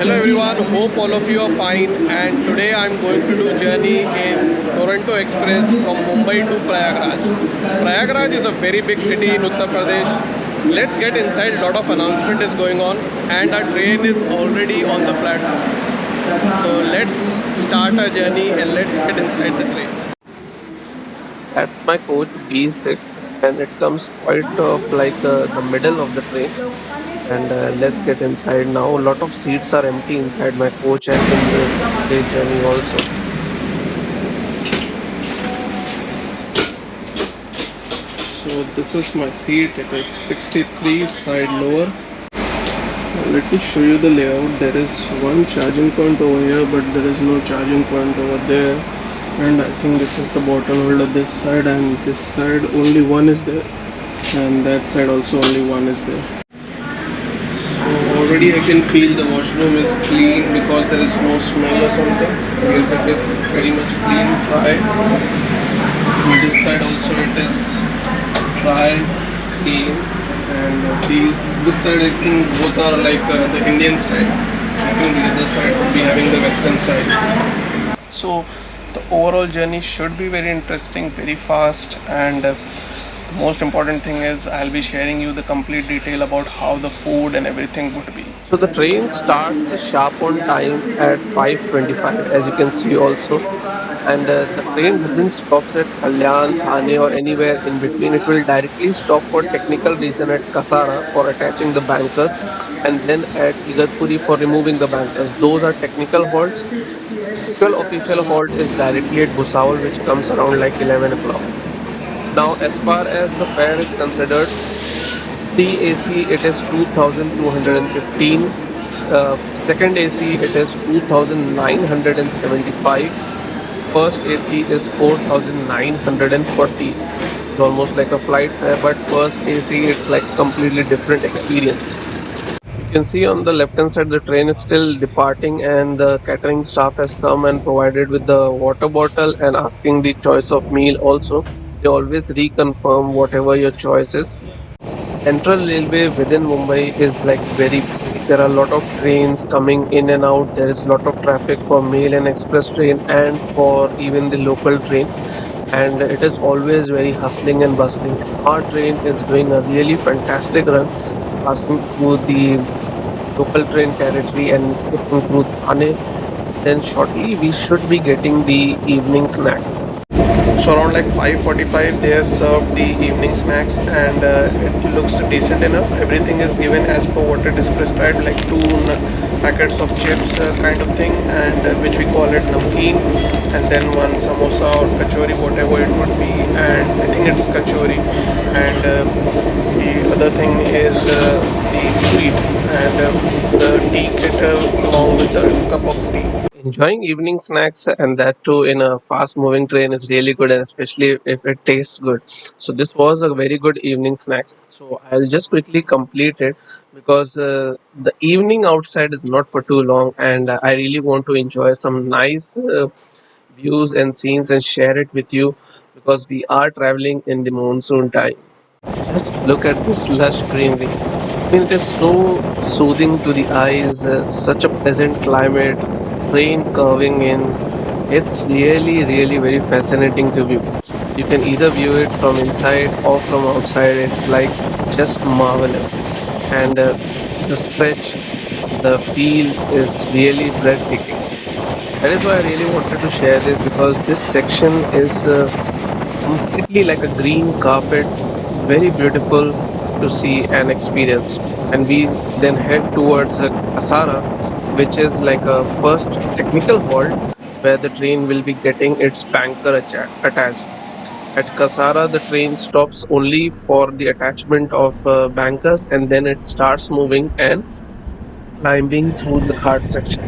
Hello everyone, hope all of you are fine, and today I am going to do journey in Duronto Express from Mumbai to Prayagraj. Prayagraj is a very big city in Uttar Pradesh. Let's get inside, lot of announcement is going on and our train is already on the platform. So let's start our journey and let's get inside the train. That's my coach B6 and it comes quite of like the middle of the train. And let's get inside now. A lot of seats are empty inside my coach and in today's journey also. So this is my seat. It is 63 side lower. Now let me show you the layout. There is one charging point over here, but there is no charging point over there. And I think this is the bottle holder this side, and this side only one is there, and that side also only one is there. Already I can feel the washroom is clean because there is no smell or something. Yes, it is very much clean, dry. On this side also it is dry, clean, and this side I think both are like the Indian style. I think the other side would be having the Western style. So the overall journey should be very interesting, very fast, and the most important thing is I'll be sharing you the complete detail about how the food and everything would be. So the train starts sharp on time at 5:25, as you can see also, and the train doesn't stop at Kalyan, Thane or anywhere in between. It will directly stop for technical reason at Kasara for attaching the bankers, and then at Igatpuri for removing the bankers. Those are technical halts. Actual official halt is directly at Bhusawal, which comes around like 11 o'clock. Now, as far as the fare is considered, AC it is 2,215. Second AC it is 2,975. First AC is 4,940. It's almost like a flight fare, but first AC it's like completely different experience. You can see on the left hand side the train is still departing, and the catering staff has come and provided with the water bottle and asking the choice of meal also. They always reconfirm whatever your choice is. Central Railway within Mumbai is like very busy. There are a lot of trains coming in and out. There is a lot of traffic for mail and express train and for even the local train. And it is always very hustling and bustling. Our train is doing a really fantastic run, passing through the local train territory and skipping through Thane. Then shortly we should be getting the evening snacks. So around like 5:45 they have served the evening snacks, and it looks decent enough. Everything is given as per what it is prescribed, like two packets of chips kind of thing, and which we call it namkeen, and then one samosa or kachori, whatever it would be, and I think it's kachori, and the other thing is the sweet, and the tea kit along with the cup of tea. Enjoying evening snacks, and that too in a fast moving train, is really good, and especially if it tastes good. So this was a very good evening snack. So I'll just quickly complete it because the evening outside is not for too long, and I really want to enjoy some nice views and scenes and share it with you because we are traveling in the monsoon time. Just look at this lush greenery. I mean, it is so soothing to the eyes, such a pleasant climate, rain curving in. It's really, really very fascinating to view. You can either view it from inside or from outside. It's like just marvelous. And the stretch, the feel is really breathtaking. That is why I really wanted to share this because this section is completely like a green carpet, very beautiful to see and experience. And we then head towards Kasara, which is like a first technical halt where the train will be getting its banker attached. At Kasara, the train stops only for the attachment of bankers, and then it starts moving and climbing through the cart section.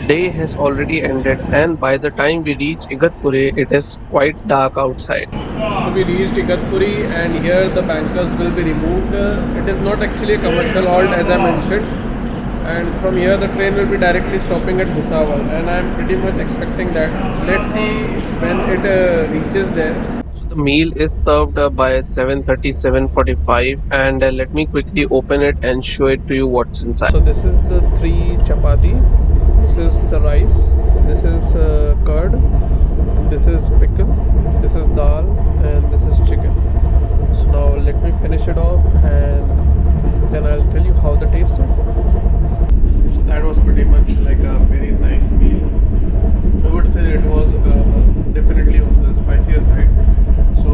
Day has already ended, and by the time we reach Igatpuri, it is quite dark outside. So we reached Igatpuri, and here the bankers will be removed. It is not actually a commercial halt, as I mentioned, and from here the train will be directly stopping at Bhusawal, and I am pretty much expecting that. Let's see when it reaches there. So The meal is served by 7:30, 7:45, and let me quickly open it and show it to you what's inside. So this is the 3 chapati, this is the rice, this is curd, this is pickle, this is dal, and this is chicken. So now let me finish it off and then I'll tell you how the taste is. So that was pretty much like a very nice meal. I would say it was definitely on the spicier side. So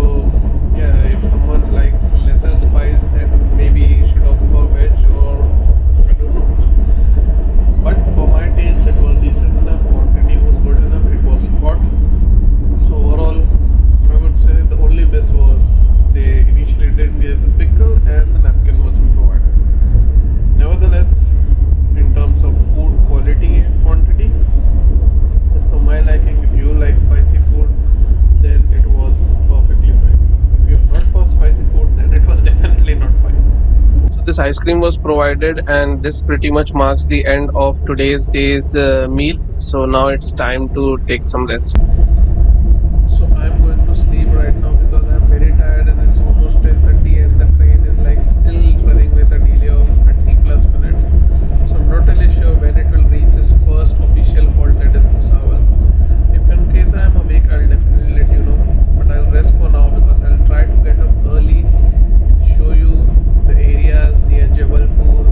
yeah, if someone likes lesser spice, then maybe he should opt for veg, or I don't know. But for my taste, it was decent enough. Quantity was good enough. It was hot. So overall, I would say the only miss was they initially didn't give the pickle and the napkin wasn't provided. Nevertheless, in terms of food quality and quantity, as per my liking, if you like spicy food, then it was perfectly fine. If you're not for spicy food, then it was definitely not fine. So this ice cream was provided, and this pretty much marks the end of today's day's meal. So now it's time to take some rest. So I'm going to sleep right now because I'm very tired and it's almost 10:30 and the train is like still running with a delay of 30 plus minutes. So I'm not really sure when it will reach its first official halt, that is Bhusawal. If in case I am awake, I'll definitely let you know. But I'll rest for now because I'll try to get up early and show you the areas near Jabalpur.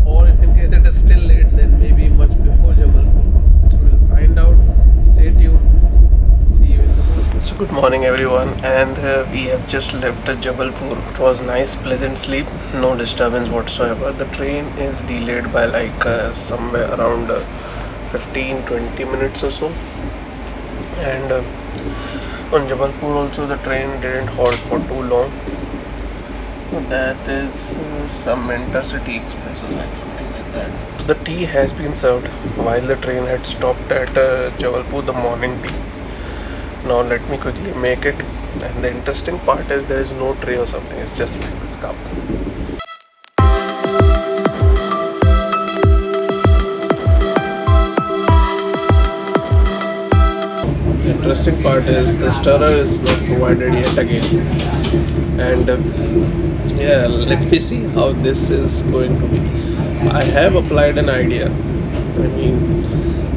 Or if in case it is still late, then maybe much before Jabalpur. So we'll find out. Stay tuned. See you in the morning. So good morning everyone, and we have just left Jabalpur. It was nice, pleasant sleep, no disturbance whatsoever. The train is delayed by like somewhere around 15-20 minutes or so, and on Jabalpur also the train didn't halt for too long. That is some intercity express or something like that. The tea has been served while the train had stopped at Jabalpur, the morning tea. Now let me quickly make it, and the interesting part is there is no tray or something, it's just like this cup. The interesting part is the stirrer is not provided yet again, and yeah, let me see how this is going to be. I have applied an idea. I mean,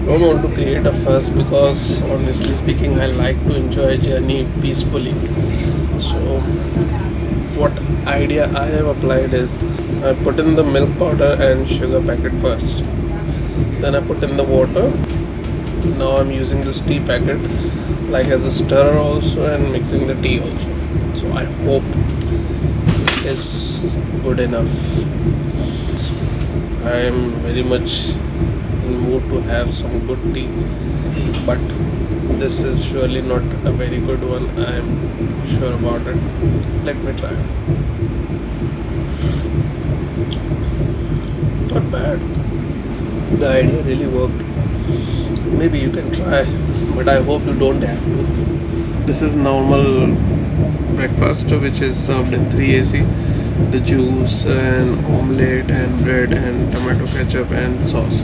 don't want to create a fuss because honestly speaking, I like to enjoy a journey peacefully. So what idea I have applied is I put in the milk powder and sugar packet first, then I put in the water. Now I'm using this tea packet like as a stirrer also and mixing the tea also. So I hope it is good enough. I am very much in mood to have some good tea, but this is surely not a very good one. I am sure about it. Let me try. Not bad. The idea really worked. Maybe you can try, but I hope you don't have to. This is normal breakfast which is served in 3AC. The juice and omelette and bread and tomato ketchup and sauce.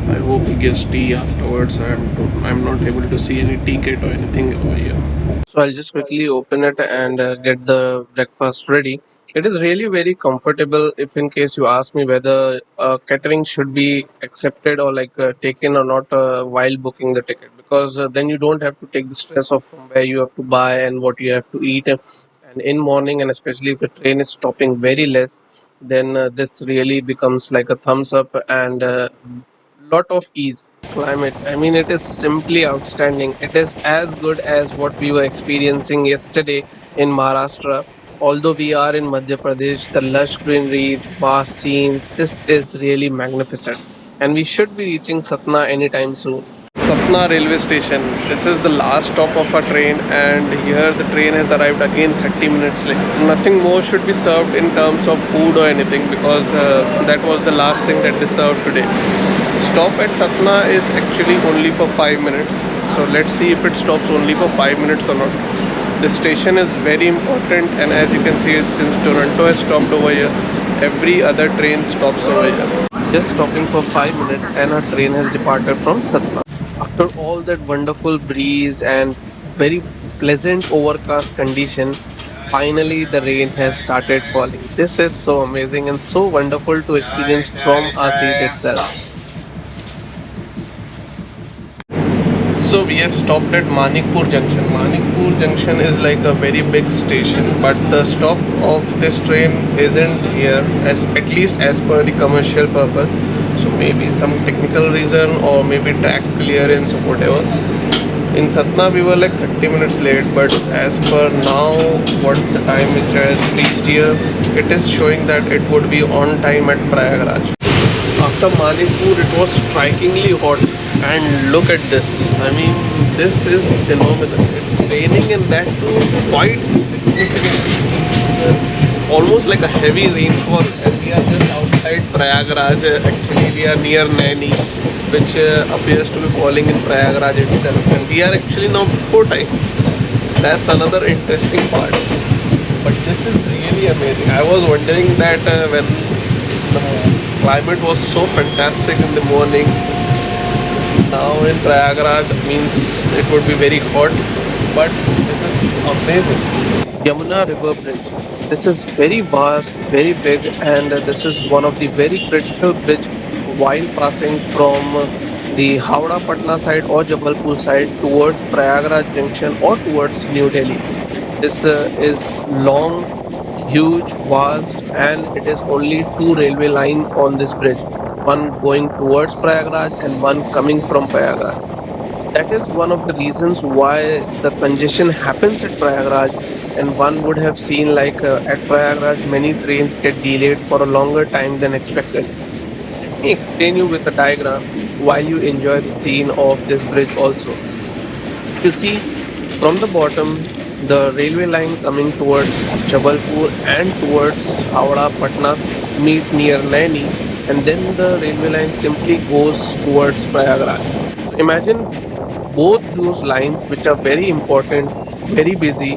I hope he gives tea afterwards. I'm not able to see any tea kit or anything over here. So I'll just quickly open it and get the breakfast ready. It is really very comfortable. If in case you ask me whether catering should be accepted or like taken or not while booking the ticket, because then you don't have to take the stress of from where you have to buy and what you have to eat. And in morning, and especially if the train is stopping very less, then this really becomes like a thumbs up and lot of ease. Climate, I mean, it is simply outstanding. It is as good as what we were experiencing yesterday in Maharashtra. Although we are in Madhya Pradesh, the lush greenery, vast scenes, this is really magnificent. And we should be reaching Satna anytime soon. Satna railway station. This is the last stop of our train, and here the train has arrived again 30 minutes late. Nothing more should be served in terms of food or anything, because that was the last thing that they served today. Stop at Satna is actually only for 5 minutes, so let's see if it stops only for 5 minutes or not. The station is very important, and as you can see, since Duronto has stopped over here, every other train stops over here. Just stopping for 5 minutes and our train has departed from Satna. After all that wonderful breeze and very pleasant overcast condition, finally the rain has started falling. This is so amazing and so wonderful to experience from our seat itself. So we have stopped at Manikpur Junction. Manikpur Junction is like a very big station, but the stop of this train isn't here, as at least as per the commercial purpose. So maybe some technical reason or maybe track clearance or whatever. In Satna we were like 30 minutes late, but as per now what the time which I has reached here, it is showing that it would be on time at Prayagraj. After Manipur, it was strikingly hot, and look at this. I mean, this is phenomenal. It's raining and that too quite significantly. It's almost like a heavy rainfall, and we are just outside Prayagraj. Actually, we are near Naini, which appears to be falling in Prayagraj itself, and we are actually now before time. So that's another interesting part. But this is really amazing. I was wondering that when the climate was so fantastic in the morning. Now in Prayagraj means it would be very hot, but this is amazing. Yamuna River Bridge. This is very vast, very big, and this is one of the very critical bridge while passing from the Howrah Patna side or Jabalpur side towards Prayagraj Junction or towards New Delhi. This is long, huge, vast, and it is only two railway line on this bridge, one going towards Prayagraj and one coming from Prayagraj. So that is one of the reasons why the congestion happens at Prayagraj, and one would have seen like at Prayagraj many trains get delayed for a longer time than expected. Let me explain you with a diagram while you enjoy the scene of this bridge also. If you see from the bottom, the railway line coming towards Jabalpur and towards Howrah Patna meet near Naini, and then the railway line simply goes towards Prayagraj. So imagine both those lines, which are very important, very busy,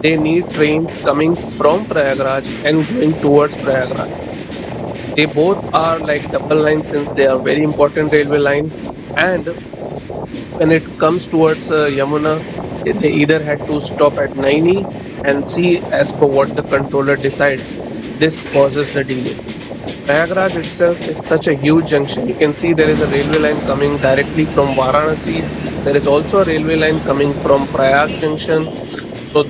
they need trains coming from Prayagraj and going towards Prayagraj. They both are like double lines since they are very important railway line, and when it comes towards Yamuna, they either had to stop at Naini and see as per what the controller decides. This causes the delay. Prayagraj itself is such a huge junction. You can see there is a railway line coming directly from Varanasi. There is also a railway line coming from Prayag Junction. So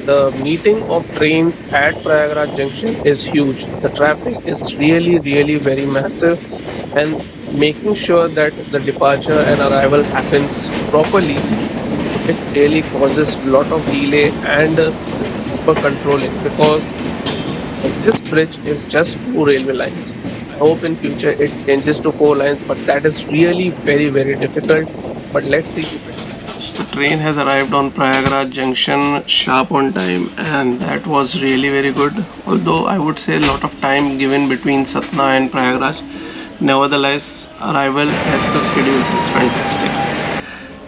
the meeting of trains at Prayagraj Junction is huge. The traffic is really, really very massive, and making sure that the departure and arrival happens properly, it really causes a lot of delay and proper controlling, because this bridge is just two railway lines. I hope in future it changes to four lines, but that is really very, very difficult. But let's see if it happens. The train has arrived on Prayagraj Junction sharp on time, and that was really very good. Although I would say a lot of time given between Satna and Prayagraj, nevertheless arrival as per schedule is fantastic.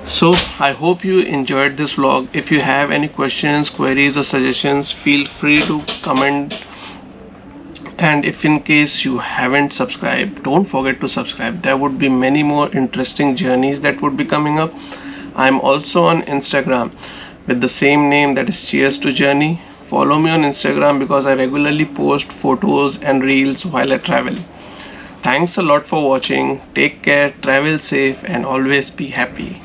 So I hope you enjoyed this vlog. If you have any questions, queries or suggestions, feel free to comment. And if in case you haven't subscribed, don't forget to subscribe. There would be many more interesting journeys that would be coming up. I'm also on Instagram with the same name, that is Cheers to Journey. Follow me on Instagram because I regularly post photos and reels while I travel. Thanks a lot for watching. Take care, travel safe, and always be happy.